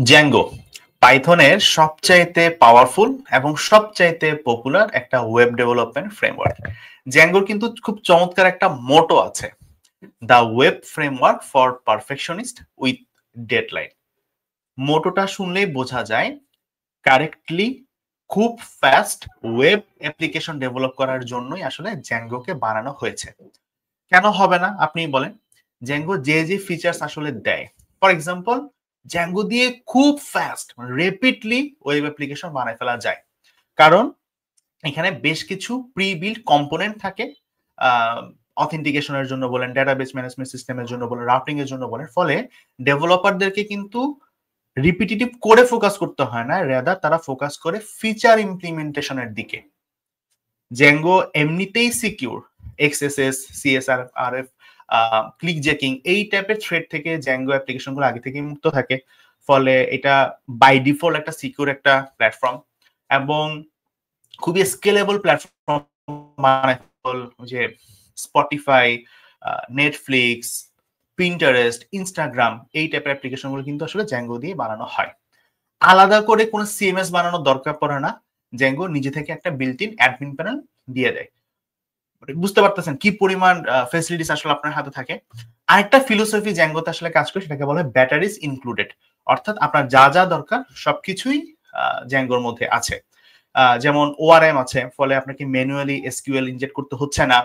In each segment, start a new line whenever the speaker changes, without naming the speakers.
Zango পাইথনের সবচাইতে powerful এবং সবচাইতে পপুলার একটা ওয়েব ডেভেলপমেন্ট ফ্রেমওয়ার্ক। জ্যাঙ্গোর কিন্তু খুব চমৎকার একটা মোটো আছে, the web framework for perfectionist with deadline. মোটোটা শুনলেই বোঝা যায় কারেক্টলি খুব ফাস্ট ওয়েব অ্যাপ্লিকেশন ডেভেলপ করার জন্যই আসলে জ্যাঙ্গোকে বানানো হয়েছে। কেন হবে না আপনি বলেন? জ্যাঙ্গো যে যে ফিচার্স আসলে দেয়, ফর এক্সাম্পল জ্যাঙ্গো দিয়ে খুব ফাস্ট রেপিডলি ওয়েব অ্যাপ্লিকেশন বানায় ফেলা যায়, কারণ এখানে বেশ কিছু প্রি বিল্ড কম্পোনেন্ট থাকে। অথেন্টিকেশনের জন্য বলেন, ডেটাবেস ম্যানেজমেন্ট সিস্টেমের জন্য বলেন, রাউটিং এর জন্য বলেন, ফলে ডেভেলপারদেরকে কিন্তু রিপিটিটিভ করে ফোকাস করতে হয় না, রেদার তারা ফোকাস করে ফিচার ইমপ্লিমেন্টেশনের দিকে। জ্যাঙ্গো এমনিতেই secure, XSS, CSRF, click jacking এই টাইপের থ্রেড থেকে জ্যাঙ্গো অ্যাপ্লিকেশনগুলো আগে থেকেই মুক্ত থাকে। ফলে এটা বাই ডিফল্ট একটা সিকিউর একটা প্ল্যাটফর্ম এবং খুবই স্কেলেবল প্ল্যাটফর্ম। মানে যে স্পটিফাই, নেটফ্লিক্স, পিন্টারেস্ট, ইনস্টাগ্রাম এই টাইপের অ্যাপ্লিকেশনগুলো কিন্তু আসলে জ্যাঙ্গো দিয়ে বানানো হয়। আলাদা করে কোনো সিএমএস বানানোর দরকার পড়ে না, জ্যাঙ্গো নিজে থেকে একটা বিল্ট ইন অ্যাডমিন প্যানেল দিয়ে দেয়। বুঝতে পারতেছেন কি পরিমাণ ফ্যাসিলিটিস আসলে আপনার হাতে থাকে। আরেকটা ফিলোসফি জ্যাঙ্গোতে আসলে কাজ করে, সেটাকে বলা হয় ব্যাটারিজ ইনক্লুডেড, অর্থাৎ আপনার যা যা দরকার সবকিছুই জ্যাঙ্গোর মধ্যে আছে। যেমন ওআরএম আছে, ফলে আপনাকে ম্যানুয়ালি এসকিউএল ইনজেক্ট করতে হচ্ছে না।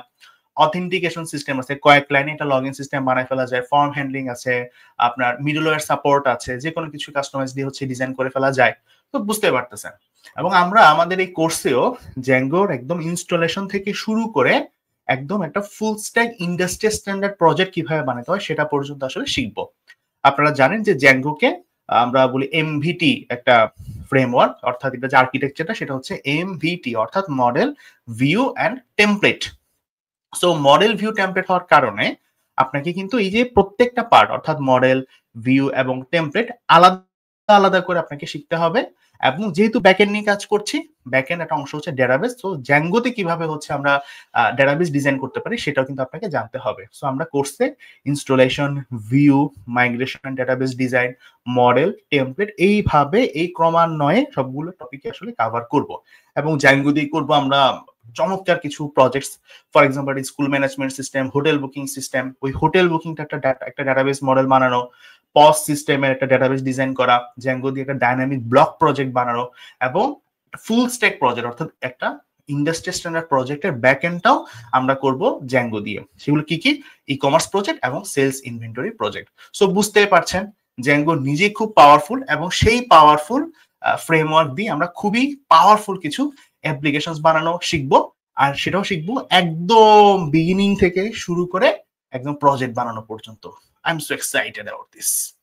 অথেন্টিকেশন সিস্টেম আছে, কয়েক লাইনে একটা লগইন সিস্টেম বানায় ফেলা যায়। ফর্ম হ্যান্ডলিং আছে, আপনার মিডলওয়্যার সাপোর্ট আছে, যে কোনো কিছু কাস্টমাইজ দিয়ে হচ্ছে ডিজাইন করে ফেলা যায়। তো বুঝতে পারতেছেন। এবং আমরা আমাদের এই কোর্সেও জ্যাঙ্গোর একদম ইনস্টলেশন থেকে শুরু করে একদম একটা full stack industry standard project কিভাবে বানাতে হয় সেটা পর্যন্ত আসলে শিখবো। আপনারা জানেন যে জ্যাঙ্গোকে আমরা বলি এমভিটি একটা ফ্রেমওয়ার্ক, অর্থাৎ এটা যে আর্কিটেকচারটা সেটা হচ্ছে এমভিটি, অর্থাৎ model, view and template. So model, view, template হওয়ার কারণে আপনাকে কিন্তু এই যে প্রত্যেকটা পার্ট অর্থাৎ মডেল, ভিউ এবং টেমপ্লেট আলাদা আলাদা করে আপনাকে শিখতে হবে। এবং যেহেতু ব্যাকএন্ড নিয়ে কাজ করছি, ব্যাকএন্ড একটা অংশ হচ্ছে ডেটাবেস। তো জ্যাঙ্গোতে কিভাবে হচ্ছে আমরা ডেটাবেস ডিজাইন করতে পারি সেটাও কিন্তু আপনাকে জানতে হবে। সো আমরা কোর্সে installation, view, migration, database design, model, template এইভাবে এই ক্রমান্বয়ে সবগুলো টপিকে আসলে কভার করব। এবং জ্যাঙ্গো দিয়ে করব আমরা চমৎকার কিছু projects. For example school management system, hotel booking system, ওই হোটেল বুকিংটা একটা ডাটাবেস মডেল বানানো, পজ সিস্টেমের একটা ডাটাবেস ডিজাইন করা, জ্যাঙ্গো দিয়ে একটা ডাইনামিক ব্লক প্রজেক্ট বানানো এবং ফুল স্ট্যাক প্রজেক্ট অর্থাৎ একটা ইন্ডাস্ট্রি স্ট্যান্ডার্ড প্রজেক্টের ব্যাকএন্ডটাও আমরা করব জ্যাঙ্গো দিয়ে। সেগুলো কি কি? ই কমার্স প্রজেক্ট এবং সেলস ইনভেন্টরি প্রজেক্ট। সো বুঝতেই পারছেন জ্যাঙ্গো নিজে খুব পাওয়ারফুল এবং সেই পাওয়ারফুল ফ্রেমওয়ার্ক দিয়ে আমরা খুবই পাওয়ারফুল কিছু অ্যাপ্লিকেশনস বানানো শিখবো। আর সেটাও শিখবো একদম বিগিনিং থেকে শুরু করে একদম প্রজেক্ট বানানো পর্যন্ত। I am so excited about this.